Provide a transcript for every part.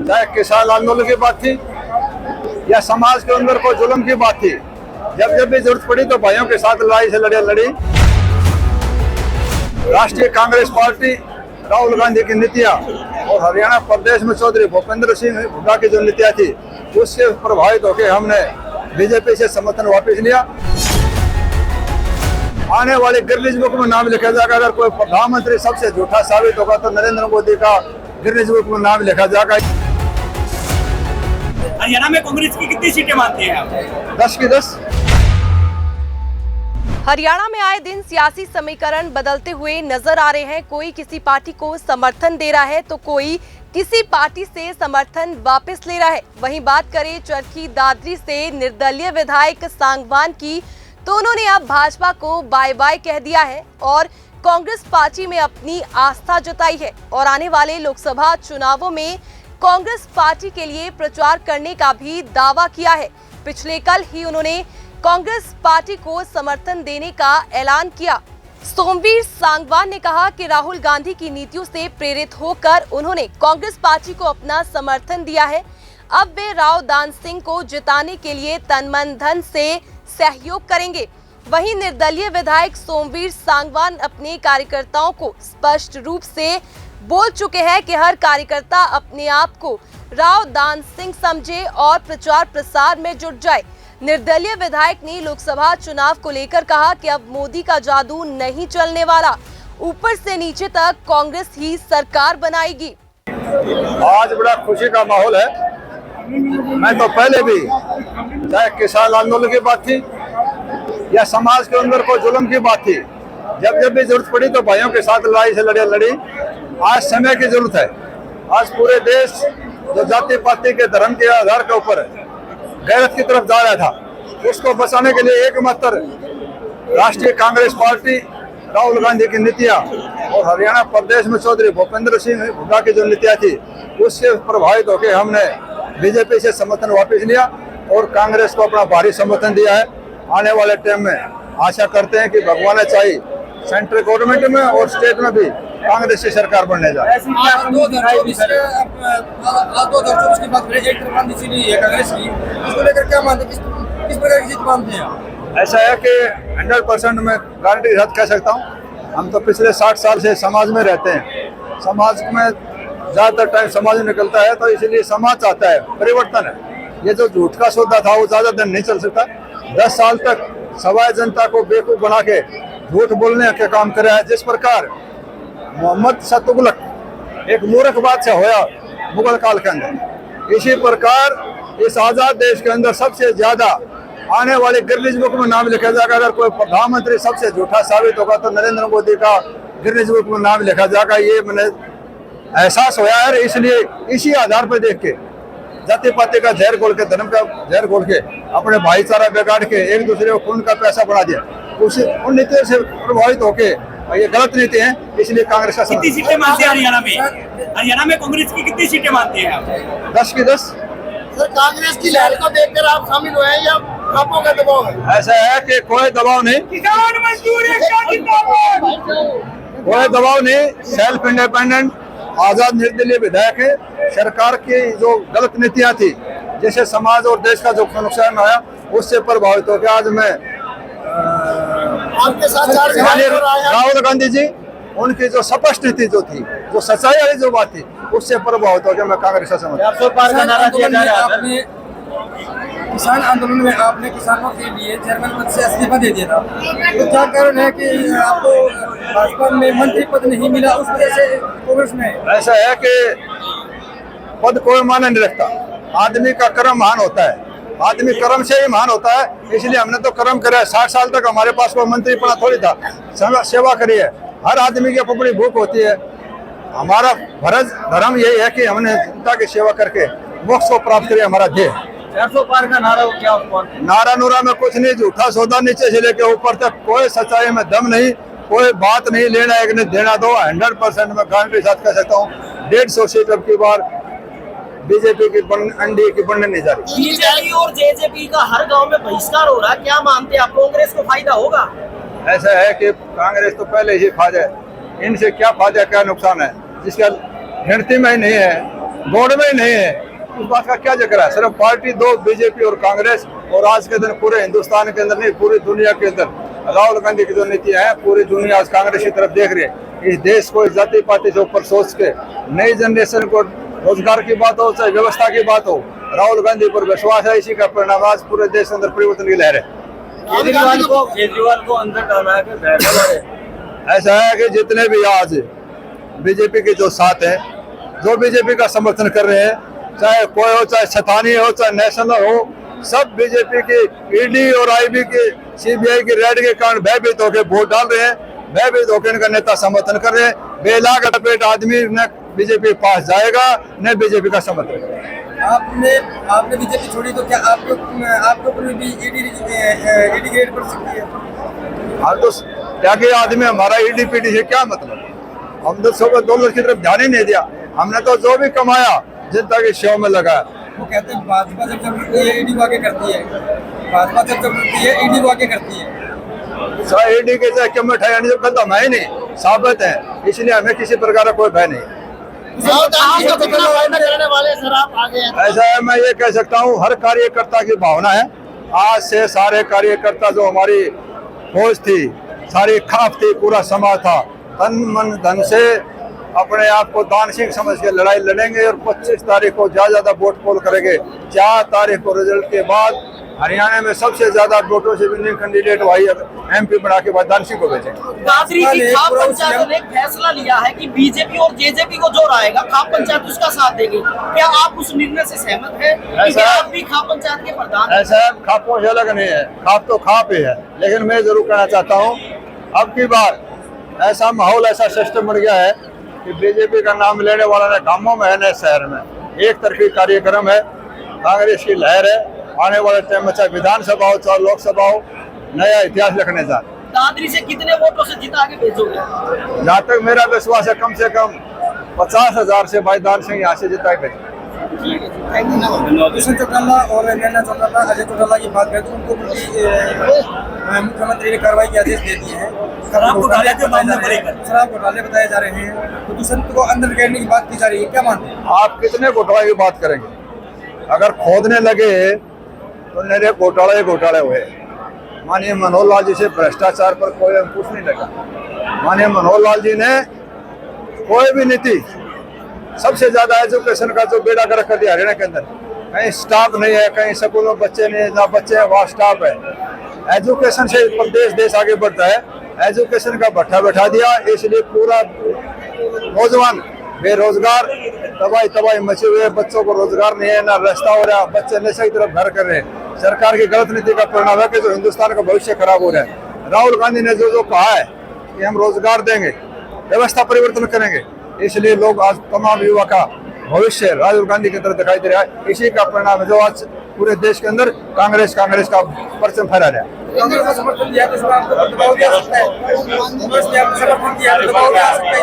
चाहे किसान आंदोलन की बात थी या समाज के अंदर कोई जुल्म की बात थी, जब जब भी जरूरत पड़ी तो भाइयों के साथ लड़ाई से लड़ी। राष्ट्रीय कांग्रेस पार्टी राहुल गांधी की नीतियां और हरियाणा प्रदेश में चौधरी भूपेंद्र सिंह हुड्डा की जो नीतियां थी उससे प्रभावित होकर हमने बीजेपी से समर्थन वापस लिया। आने वाले गिरनीज बुक में नाम लिखा जाएगा। अगर कोई प्रधानमंत्री सबसे झूठा साबित होगा तो नरेंद्र मोदी का गिरनीज बुक में नाम लिखा जाएगा। हरियाणा में कांग्रेस की कितनी सीटें मानते हैं आप? 10 की 10। हरियाणा में आए दिन सियासी समीकरण बदलते हुए नजर आ रहे हैं। कोई किसी पार्टी को समर्थन दे रहा है तो कोई किसी पार्टी से समर्थन वापस ले रहा है। वहीं बात करें चरखी दादरी से निर्दलीय विधायक सांगवान की, तो उन्होंने अब भाजपा को बाय बाय कह दिया है और कांग्रेस पार्टी में अपनी आस्था जताई है और आने वाले लोकसभा चुनावों में कांग्रेस पार्टी के लिए प्रचार करने का भी दावा किया है। पिछले कल ही उन्होंने कांग्रेस पार्टी को समर्थन देने का ऐलान किया। सोमवीर सांगवान ने कहा कि राहुल गांधी की नीतियों से प्रेरित होकर उन्होंने कांग्रेस पार्टी को अपना समर्थन दिया है। अब वे राव दान सिंह को जिताने के लिए तन मन धन से सहयोग करेंगे। वहीं निर्दलीय विधायक सोमवीर सांगवान अपने कार्यकर्ताओं को स्पष्ट रूप से बोल चुके हैं कि हर कार्यकर्ता अपने आप को राव दान सिंह समझे और प्रचार प्रसार में जुट जाए। निर्दलीय विधायक ने लोकसभा चुनाव को लेकर कहा कि अब मोदी का जादू नहीं चलने वाला, ऊपर से नीचे तक कांग्रेस ही सरकार बनाएगी। आज बड़ा खुशी का माहौल है। मैं तो पहले भी, चाहे किसान आंदोलन की बात थी या समाज के अंदर कोई जुल्म की बात थी, जब जब भी जरूरत पड़ी तो भाइयों के साथ लड़ाई से लड़ी। आज समय की जरूरत है। आज पूरे देश जो जाति पाति के धर्म के आधार के ऊपर गैरत की तरफ जा रहा था, उसको बचाने के लिए एकमात्र राष्ट्रीय कांग्रेस पार्टी राहुल गांधी की नीतियां और हरियाणा प्रदेश में चौधरी भूपेंद्र सिंह हुड्डा की जो नीतियां थी उससे प्रभावित होकर हमने बीजेपी से समर्थन वापस लिया और कांग्रेस को अपना भारी समर्थन दिया है। आने वाले टाइम में आशा करते हैं कि भगवान चाहिए सेंट्रल गवर्नमेंट में और स्टेट में भी कांग्रेस की सरकार बनने जाए। 2024 की बात करें, एक तरफा सीढ़ी है कांग्रेस की, इसको लेकर क्या मानते हैं, किस प्रकार की जीत मानते हैं? ऐसा है कि 100% मैं गारंटी के साथ कह सकता हूँ। हम तो पिछले 60 साल से समाज में रहते हैं। समाज में ज़्यादातर टाइम समाज में निकलता है, तो इसलिए समाज चाहता है परिवर्तन है। ये जो झूठ का सौदा था वो ज़्यादा दिन नहीं चल सकता। 10 साल तक सवाए जनता को बेवकूफ़ बना के झूठ बोलने का काम कराया। जिस प्रकार मोहम्मद शाह तुगलक एक मूर्ख बादशाह होया मुगल काल के अंदर, इसी प्रकार इस आज़ाद देश के अंदर सबसे ज़्यादा आने वाले गिरनीज बुक में नाम लिखा जाएगा। अगर कोई प्रधानमंत्री सबसे झूठा साबित होगा तो नरेंद्र मोदी का गिरनीज बुक में नाम लिखा जाएगा। ये मैंने एहसास होया है। इसलिए इसी आधार पर देख के जाति पाति का जहर घोल के, धर्म का जहर घोल के, अपने भाईचारा बिगाड़ के एक दूसरे को खून का पैसा बना दिया, उन नीतियों से प्रभावित होके ये गलत नीति है। इसलिए कांग्रेस का कितनी सीटें मानते हैं हरियाणा में? हरियाणा में कांग्रेस की कितनी सीटें मानते हैं आप? 10 की 10। सर, कांग्रेस की लहर को देखकर आप शामिल हुए हैं या आपको का दबाव है? ऐसा है कि कोई दबाव नहीं, किसान मजदूर एकता जिंदाबाद। कोई दबाव नहीं। सेल्फ इंडिपेंडेंट आजाद निर्दलीय विधायक है। सरकार की जो गलत नीतियां थी, जैसे समाज और देश का जो नुकसान आया, उससे प्रभावित होकर आज मैं आपके साथ राहुल गांधी जी, उनकी जो स्पष्ट नीति जो थी, जो सच्चाई वाली जो बात थी, उससे प्रभावित होकर मैं कांग्रेस का समर्थन। किसान आंदोलन में आपने किसानों के लिए चेयरमैन पद से इस्तीफा दे दिया था, तो क्या कारण है कि आपको भाजपा में मंत्री पद नहीं मिला, उस वजह से कांग्रेस में? ऐसा है कि पद कोई मायने नहीं रखता। आदमी का कर्म महान होता है, आदमी कर्म से ही महान होता है। इसलिए हमने तो कर्म करा है। 60 साल तक हमारे पास कोई मंत्री पद थोड़ी था, सेवा करी है। हर आदमी की अपनी भूख होती है। हमारा फर्ज धर्म यही है कि हमने जनता की सेवा करके मोक्ष को प्राप्त करिए। हमारा ध्येय 400 पार का नारा क्या? नारा नूरा में कुछ नहीं, झूठा सौदा नीचे से लेके ऊपर तक कोई सच्चाई में दम नहीं, कोई बात नहीं। लेना एक ने देना दो। 100% में गारंटी के साथ कह सकता हूँ 150 सीट अब की बार बीजेपी की एनडीए की बनने नहीं जा रही। बीजेपी और जेजेपी का हर गांव में बहिष्कार हो रहा है, क्या मानते हैं आप, कांग्रेस को फायदा होगा? ऐसा है कि कांग्रेस तो पहले ही फायदा है, इनसे क्या फायदा क्या नुकसान है जिसका गिनती में ही नहीं है। बोर्ड में ही नहीं है, उस बात का क्या जिक्र है। सिर्फ पार्टी दो, बीजेपी और कांग्रेस, और आज के दिन पूरे हिंदुस्तान के अंदर नहीं, पूरी दुनिया के अंदर राहुल गांधी की जो नीतियां हैं, पूरी दुनिया आज कांग्रेस की तरफ देख रही है। इस देश को इस जाति पाति से ऊपर सोच के नई जनरेशन को रोजगार की बात हो चाहे व्यवस्था की बात हो, राहुल गांधी पर विश्वास है। इसी का परिणाम आज पूरे देश के अंदर परिवर्तन की लहर है। केजरीवाल को अंदर डाला है। ऐसा है कि जितने भी आज बीजेपी के जो साथ हैं, जो बीजेपी का समर्थन कर रहे हैं, चाहे कोई हो, चाहे स्थानीय हो, चाहे नेशनल हो, सब बीजेपी की ईडी और आईबी की सीबीआई की रेड के कारण भयभीत होकर वोट डाल रहे हैं, भयभीत होकर इनका नेता समर्थन कर रहे हैं। बेलाग लपेट आदमी न बीजेपी के पास जाएगा न बीजेपी का समर्थन करेगा। आपने बीजेपी छोड़ी तो क्या आपके ऊपर भी ईडी ग्रेड पड़ सकती है? हम तो त्यागी आदमी, हमारा ईडी पीडी से क्या मतलब। हम तो सब डॉलर की तरफ ध्यान ही नहीं दिया। हमने तो जो भी कमाया जनता के सेवा में लगाया। वो कहते हैं भाजपा जब करती है ईडी वाके करती है, भाजपा जब करती है ईडी वाके करती है। ईडी के चाहे क्यों मिठाई जब कदम है ही नहीं, साबित है, इसलिए हमें किसी प्रकार का कोई भय नहीं। ऐसा है, मैं ये कह सकता हूँ, हर कार्यकर्ता की भावना है। आज से सारे कार्यकर्ता जो हमारी फौज थी, सारी खाप थी, पूरा समाज था, तन मन धन से अपने आप को दान सिंह समझ के लड़ाई लड़ेंगे और 25 तारीख को ज्यादा वोट पोल करेंगे। 4 तारीख को रिजल्ट के बाद हरियाणा में सबसे ज्यादा वोटों से विनिंग कैंडिडेट वही MP बना के बाद दान सिंह को भेजेंगे। दादरी की खाप पंचायत ने एक फैसला लिया है कि बीजेपी और जेजेपी को जो आएगा खाप पंचायत उसका साथ देगी। क्या आप उस निर्णय से सहमत हैं? क्योंकि आप भी खाप पंचायत के प्रधान। ऐसा खापों से अलग नहीं है, खाप तो खाप ही है। लेकिन मैं जरूर कहना चाहता हूँ, अब की बार ऐसा माहौल, ऐसा सिस्टम बन गया है कि बीजेपी का नाम लेने वाला ने गांवों में है न शहर में एक तरफी कार्यक्रम है। कांग्रेस की लहर है। आने वाले टाइम में चाहे विधानसभा हो चाहे लोकसभा हो, नया इतिहास लिखने जा रहे। दादरी से कितने वोटों से जिता के भेजोगे? जहाँ तक मेरा विश्वास है, कम से कम 50,000 से भाई दान सिंह यहाँ से जिता के भेजेंगे। दुष्यंत चौटाला और नैना चौटाला, अजय चौटाला की बात करें तो उनको मुख्यमंत्री ने कार्रवाई के आदेश दे दिए हैं। शराब घोटाले बताए जा रहे हैं, तो दुष्यंत को अंदर करने की बात की जा रही है, क्या मानते हैं आप? कितने घोटाले की बात करेंगे? अगर खोदने लगे तो मेरे घोटाले घोटाले हुए। माननीय मनोहर लाल जी से भ्रष्टाचार पर कोई अंकुश नहीं लगा। माननीय मनोहर लाल जी ने कोई भी नीति, सबसे ज्यादा एजुकेशन का जो बेड़ा गर्क कर दिया हरियाणा के अंदर। कहीं स्टाफ नहीं है, कहीं स्कूलों में बच्चे नहीं है, जहाँ बच्चे हैं वहाँ स्टाफ है। एजुकेशन से प्रदेश देश आगे बढ़ता है। एजुकेशन का भट्ठा बैठा दिया, इसलिए पूरा नौजवान बेरोजगार, तबाही मचे हुए, बच्चों को रोजगार नहीं है, ना रास्ता हो रहा, बच्चे नशे की तरफ घर कर रहे हैं। सरकार की गलत नीति का परिणाम है कि जो हिंदुस्तान का भविष्य खराब हो रहा है। राहुल गांधी ने जो कहा है कि हम रोजगार देंगे, व्यवस्था परिवर्तन करेंगे, इसलिए लोग आज तमाम युवा का भविष्य राहुल गांधी की तरफ दिखाई दे रहा है। इसी का परिणाम है जो आज पूरे देश के अंदर कांग्रेस का परचम फहरा रहा है। कांग्रेस का समर्थन दिया तो दबाव भी आ सकता है। कांग्रेस ने आपको समर्थन दिया तो दबाव भी आ सकता है।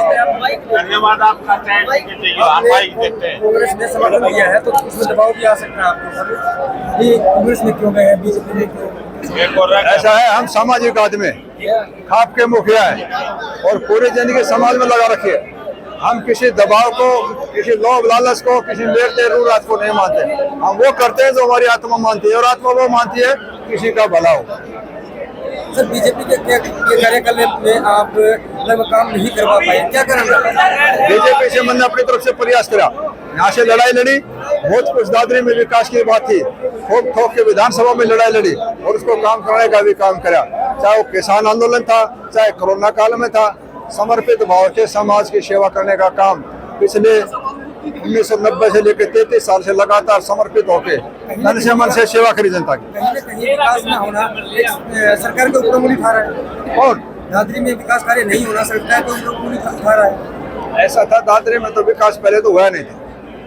धन्यवाद आपका। कांग्रेस ने समर्थन दिया है तो उसमें दबाव भी आ सकता है आपको। ये कांग्रेस में क्यों गए, बीजेपी में क्यों? ऐसा है, हम सामाजिक आदमी, खाप के मुखिया है और पूरी जिंदगी समाज में लगा रखी है। हम किसी दबाव को, किसी लोभ लालच को, किसी मेरते रूरात को नहीं मानते। हम वो करते हैं जो हमारी आत्मा मानती है, और आत्मा वो मानती है किसी का भला हो। सर, बीजेपी के कार्यकाल में आप लगभग काम नहीं करवा पाए, क्या करेंगे? बीजेपी से मैंने अपनी तरफ से प्रयास करा, यहाँ से लड़ाई लड़ी, बहुत कुछ दादरी में विकास की बात थी, ठोक ठोक के विधानसभा में लड़ाई लड़ी और उसको काम कराने का भी काम करा। चाहे वो किसान आंदोलन था, चाहे कोरोना काल में था, समर्पित भाव से समाज की सेवा करने का काम पिछले 1990 से लेकर 33 साल से लगातार समर्पित होके मन से मन से सेवा करी जनता की। कहीं न कहीं विकास न होना सरकार के ऊपर उंगली उठा रहा है, और दादरी में विकास कार्य नहीं होना सरकार के ऊपर उंगली उठा रहा है। ऐसा था, दादरी में तो विकास पहले तो हुआ नहीं था,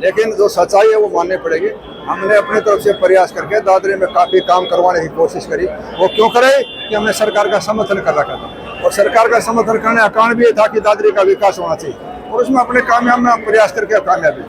लेकिन जो सच्चाई है वो माननी पड़ेगी। हमने अपनी तरफ से प्रयास करके दादरी में काफी काम करवाने की कोशिश करी। वो क्यों करे कि हमने सरकार का समर्थन कर रखा था, और सरकार का समर्थन करने का कारण भी ये था कि दादरी का विकास होना चाहिए, और उसमें अपने कामयाब में प्रयास करके कामयाबी।